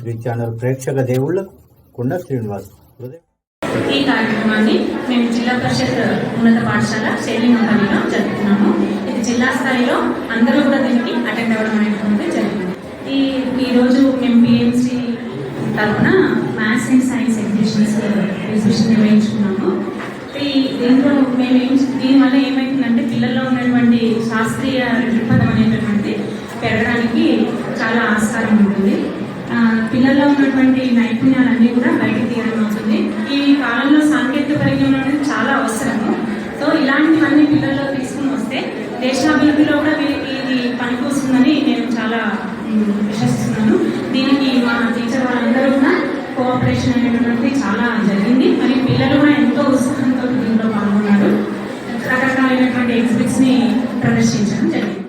Three channel ప్రేక్షక దేవుళ్లకు కుండ శ్రీనివాస్. ఈ కార్యక్రమాన్ని మేము జిల్లా పరిషత్ ఉన్నత పాఠశాల శైలింగంపల్లిలో జరుపుతున్నాము. ఇది జిల్లా స్థాయిలో అందరూ కూడా దీనికి అటెండ్ అవ్వడం అనేటువంటి జరిగింది. ఈరోజు మేము పిఎంసి తరఫున మ్యాథ్స్ అండ్ సైన్స్ ఎగ్జిబిషన్ నిర్వహించుకున్నాము. దీంట్లో దీనివల్ల ఏమైతుందంటే పిల్లల్లో ఉన్నటువంటి శాస్త్రీయ దృక్పథం అనేటటువంటి పెరగడానికి చాలా ఆస్కారం ఉంటుంది. పిల్లల్లో ఉన్నటువంటి నైపుణ్యాలన్నీ కూడా బయటకు తీయడం అవుతుంది. ఈ కాలంలో సాంకేతిక పరిజ్ఞానం అనేది చాలా అవసరము. సో ఇలాంటివన్నీ పిల్లల్లో తీసుకుని వస్తే దేశాభివృద్ధిలో కూడా ఇది పనికొస్తుందని నేను చాలా విశ్వసిస్తున్నాను. దీనికి మా టీచర్ వాళ్ళందరూ కూడా కోఆపరేషన్ అనేటువంటిది చాలా జరిగింది. మరి పిల్లలు కూడా ఎంతో ఉత్సాహంతో దీంట్లో పాల్గొన్నారు. రకరకాలైనటువంటి ఎగ్జిబిట్స్ని ప్రదర్శించడం జరిగింది.